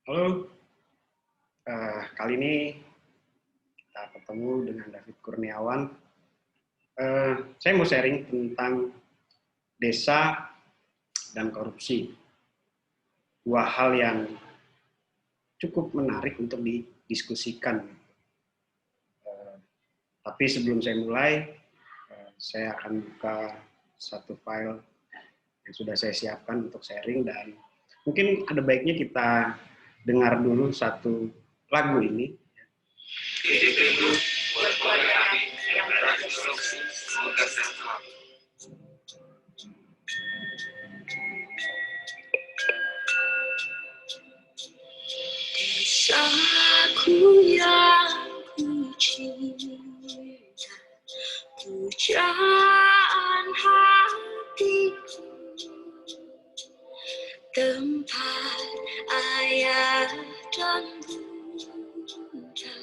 Halo, kali ini kita ketemu dengan David Kurniawan. Saya mau sharing tentang desa dan korupsi. Dua hal yang cukup menarik untuk didiskusikan. Tapi sebelum saya mulai, saya akan buka satu file yang sudah saya siapkan untuk sharing dan mungkin ada baiknya kita dengar dulu satu lagu ini. Desaku yang ku cinta, pujaan hatiku, tempat ayah dan bunda,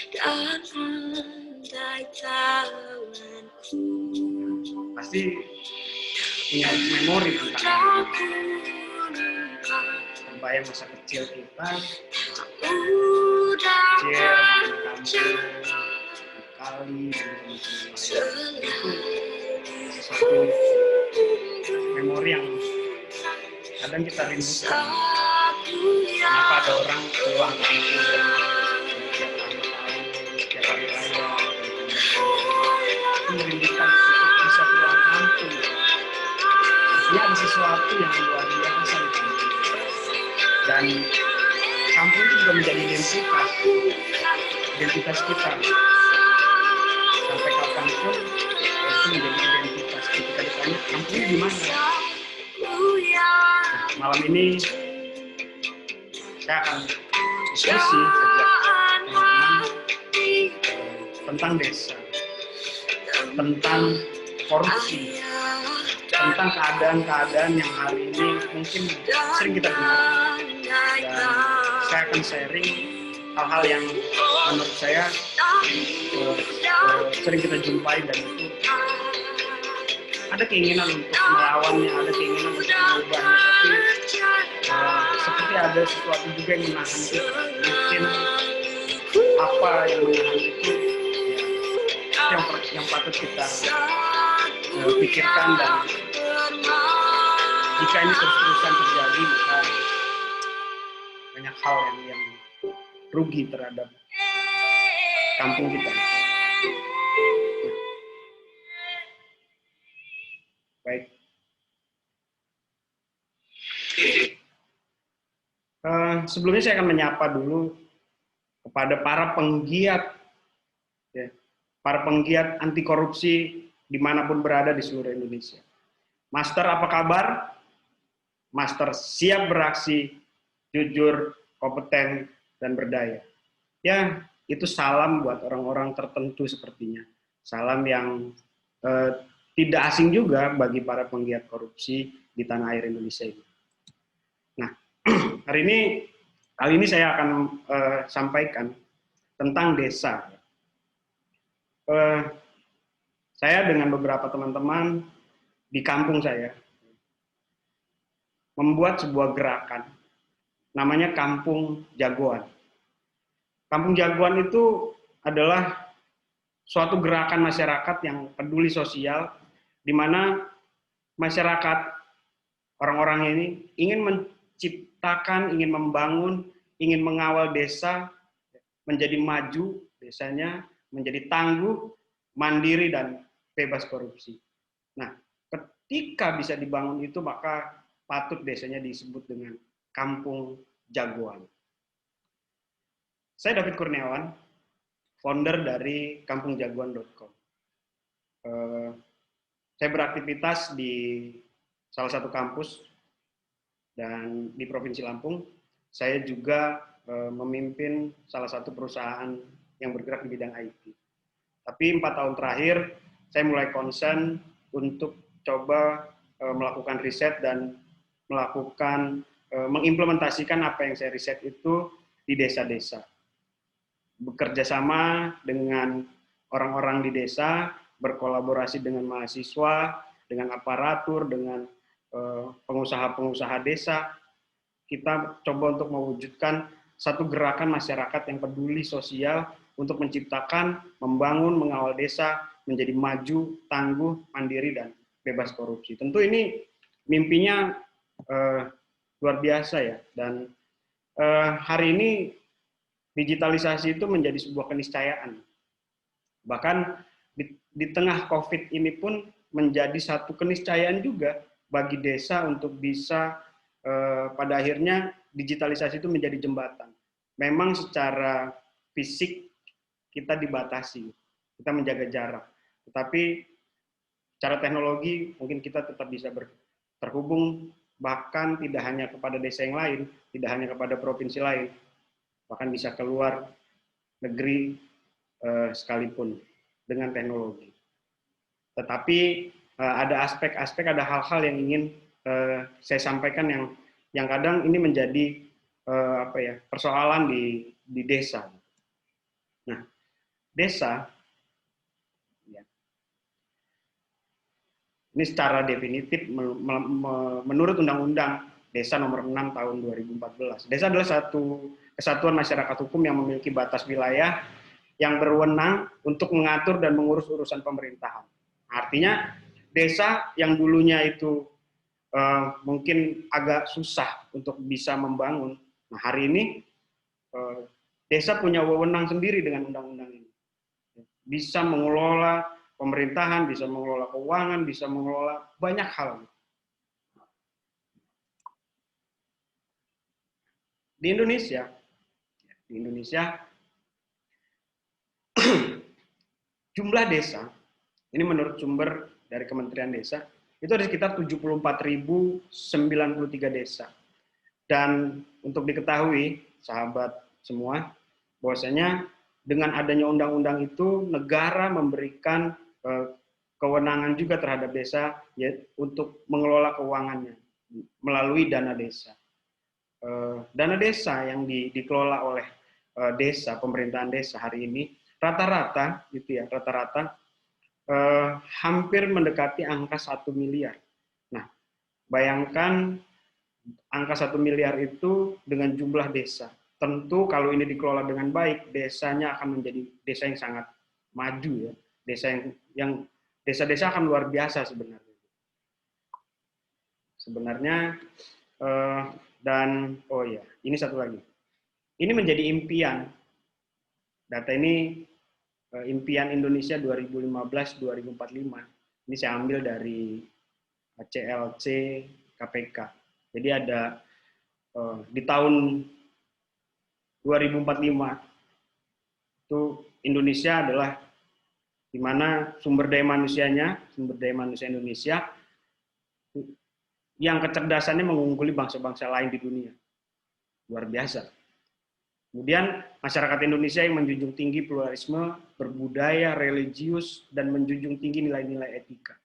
dan andai tanganku. Pasti punya memori tentang terbayang masa kecil kita, kecil, kali itu satu memori yang kadang kita rindukan. Kenapa ada orang pulang kampung setiap hari tahun, setiap hari raya, itu merindukan untuk bisa pulang kampung. Artinya ada sesuatu yang luar biasa di kampung. Dan kampung itu juga menjadi identitas kita. Sampai kapanpun itu menjadi identitas. Ketika ditanya kampungnya di mana? Nah, malam ini saya akan diskusi sejak teman-teman tentang desa, tentang korupsi, tentang keadaan-keadaan yang hari ini mungkin sering kita dengar. Dan saya akan sharing hal-hal yang menurut saya sering kita jumpai dan itu ada keinginan untuk melawannya, ada keinginan untuk mengubahnya, tapi seperti ada sesuatu juga yang menahan kita. Mungkin apa yang menahan itu ya, yang patut kita pikirkan, dan jika ini terus-terusan terjadi maka banyak hal yang rugi terhadap kampung kita. Baik. Sebelumnya saya akan menyapa dulu kepada para penggiat, para penggiat anti korupsi dimanapun berada di seluruh Indonesia. Master, apa kabar? Master siap beraksi, jujur, kompeten, dan berdaya. Ya, itu salam buat orang-orang tertentu sepertinya. Salam yang tidak asing juga bagi para penggiat korupsi di tanah air Indonesia ini. Nah, kali ini saya akan sampaikan tentang desa. Saya dengan beberapa teman-teman di kampung saya membuat sebuah gerakan, namanya Kampung Jagoan. Kampung Jagoan itu adalah suatu gerakan masyarakat yang peduli sosial, di mana masyarakat, orang-orang ini ingin menciptakan, ingin membangun, ingin mengawal desa menjadi maju, desanya menjadi tangguh, mandiri, dan bebas korupsi. Nah, ketika bisa dibangun itu, maka patut desanya disebut dengan Kampung Jagoan. Saya David Kurniawan, founder dari kampungjagoan.com. Saya beraktivitas di salah satu kampus dan di Provinsi Lampung. Saya juga memimpin salah satu perusahaan yang bergerak di bidang IT. Tapi 4 tahun terakhir, saya mulai concern untuk coba melakukan riset dan mengimplementasikan apa yang saya riset itu di desa-desa. Bekerja sama dengan orang-orang di desa, berkolaborasi dengan mahasiswa, dengan aparatur, dengan pengusaha-pengusaha desa, kita coba untuk mewujudkan satu gerakan masyarakat yang peduli sosial untuk menciptakan, membangun, mengawal desa menjadi maju, tangguh, mandiri, dan bebas korupsi. Tentu ini mimpinya luar biasa ya, dan hari ini digitalisasi itu menjadi sebuah keniscayaan. Bahkan di tengah COVID ini pun menjadi satu keniscayaan juga bagi desa untuk bisa pada akhirnya digitalisasi itu menjadi jembatan. Memang secara fisik kita dibatasi, kita menjaga jarak. Tetapi secara teknologi mungkin kita tetap bisa terhubung, bahkan tidak hanya kepada desa yang lain, tidak hanya kepada provinsi lain, bahkan bisa keluar negeri sekalipun dengan teknologi. Tetapi ada aspek-aspek, ada hal-hal yang ingin saya sampaikan yang kadang ini menjadi persoalan di desa. Nah, desa ya, ini secara definitif menurut Undang-Undang Desa Nomor 6 Tahun 2014. Desa adalah satu kesatuan masyarakat hukum yang memiliki batas wilayah yang berwenang untuk mengatur dan mengurus urusan pemerintahan. Artinya desa yang dulunya itu mungkin agak susah untuk bisa membangun. Nah, hari ini desa punya wewenang sendiri dengan undang-undang ini. Bisa mengelola pemerintahan, bisa mengelola keuangan, bisa mengelola banyak hal. Di Indonesia jumlah desa, ini menurut sumber dari Kementerian Desa, itu ada sekitar 74.093 desa. Dan untuk diketahui, sahabat semua, bahwasanya dengan adanya undang-undang itu, negara memberikan kewenangan juga terhadap desa ya, untuk mengelola keuangannya melalui dana desa. Dana desa yang dikelola oleh desa, pemerintahan desa hari ini, rata-rata gitu ya, hampir mendekati angka 1 miliar. Nah, bayangkan angka 1 miliar itu dengan jumlah desa. Tentu kalau ini dikelola dengan baik, desanya akan menjadi desa yang sangat maju ya. Desa-desa akan luar biasa sebenarnya. Dan ini satu lagi. Ini menjadi impian. Data ini impian Indonesia 2015-2045. Ini saya ambil dari CLC KPK. Jadi ada di tahun 2045 itu Indonesia adalah di mana sumber daya manusia Indonesia yang kecerdasannya mengungguli bangsa-bangsa lain di dunia. Luar biasa. Kemudian masyarakat Indonesia yang menjunjung tinggi pluralisme, berbudaya, religius, dan menjunjung tinggi nilai-nilai etika.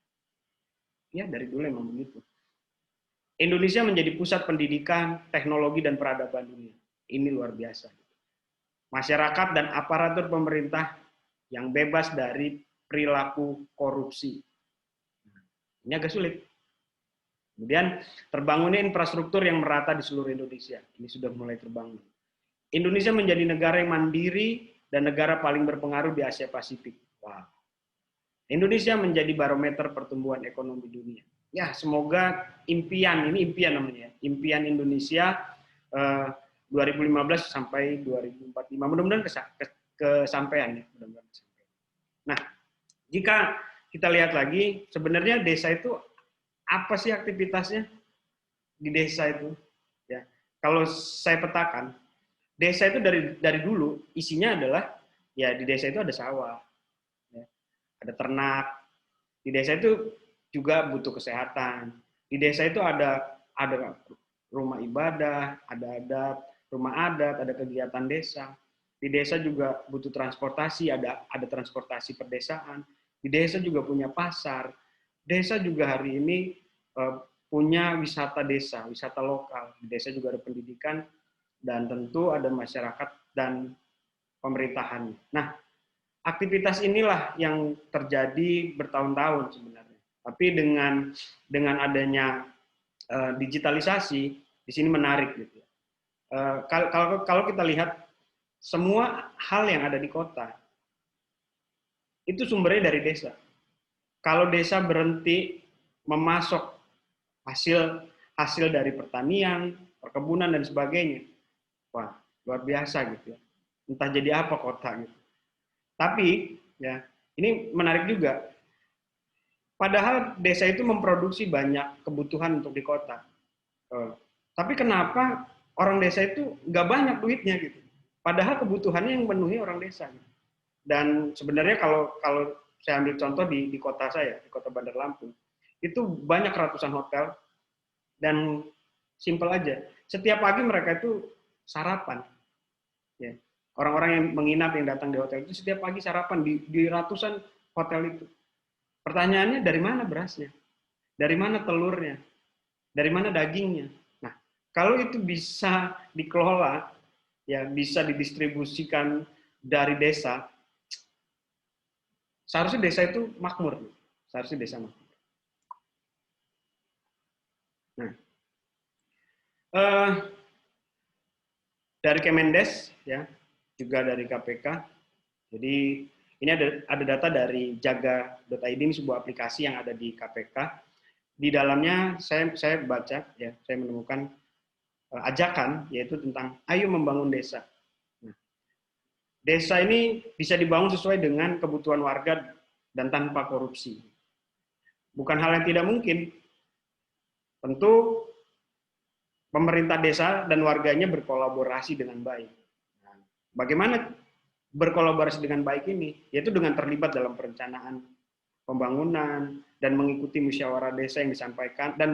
Ya, dari dulu memang begitu. Indonesia menjadi pusat pendidikan, teknologi, dan peradaban dunia. Ini luar biasa. Masyarakat dan aparatur pemerintah yang bebas dari perilaku korupsi. Ini agak sulit. Kemudian terbangunnya infrastruktur yang merata di seluruh Indonesia. Ini sudah mulai terbangun. Indonesia menjadi negara yang mandiri dan negara paling berpengaruh di Asia Pasifik. Wow. Indonesia menjadi barometer pertumbuhan ekonomi dunia. Ya, semoga impian, ini impian namanya, impian Indonesia 2015 sampai 2045. Mudah-mudahan kesampaian ya. Nah, jika kita lihat lagi, sebenarnya desa itu apa sih aktivitasnya di desa itu? Ya, kalau saya petakan, desa itu dari dulu isinya adalah ya di desa itu ada sawah, ya, ada ternak. Di desa itu juga butuh kesehatan. Di desa itu ada rumah ibadah, ada adat, rumah adat, ada kegiatan desa. Di desa juga butuh transportasi, ada transportasi perdesaan. Di desa juga punya pasar. Desa juga hari ini punya wisata desa, wisata lokal. Di desa juga ada pendidikan, dan tentu ada masyarakat dan pemerintahan. Nah, aktivitas inilah yang terjadi bertahun-tahun sebenarnya. Tapi dengan adanya digitalisasi, di sini menarik gitu. Kalau kita lihat semua hal yang ada di kota itu sumbernya dari desa. Kalau desa berhenti memasok hasil dari pertanian, perkebunan dan sebagainya, wah luar biasa gitu ya. Entah jadi apa kota gitu. Tapi ya ini menarik juga. Padahal desa itu memproduksi banyak kebutuhan untuk di kota. Tapi kenapa orang desa itu nggak banyak duitnya gitu? Padahal kebutuhannya yang memenuhi orang desa. Gitu. Dan sebenarnya kalau saya ambil contoh di kota saya, di kota Bandar Lampung, itu banyak ratusan hotel dan simpel aja. Setiap pagi mereka itu sarapan. Ya. Orang-orang yang menginap yang datang di hotel itu setiap pagi sarapan di ratusan hotel itu. Pertanyaannya dari mana berasnya? Dari mana telurnya? Dari mana dagingnya? Nah, kalau itu bisa dikelola, ya bisa didistribusikan dari desa, seharusnya desa itu makmur. Seharusnya desa makmur. Nah, dari Kemendes, ya, juga dari KPK. Jadi ini ada data dari jaga.id, ini sebuah aplikasi yang ada di KPK. Di dalamnya saya baca, ya, saya menemukan ajakan yaitu tentang ayo membangun desa. Nah, desa ini bisa dibangun sesuai dengan kebutuhan warga dan tanpa korupsi. Bukan hal yang tidak mungkin. Tentu pemerintah desa dan warganya berkolaborasi dengan baik. Nah, bagaimana berkolaborasi dengan baik ini? Yaitu dengan terlibat dalam perencanaan pembangunan dan mengikuti musyawarah desa yang disampaikan dan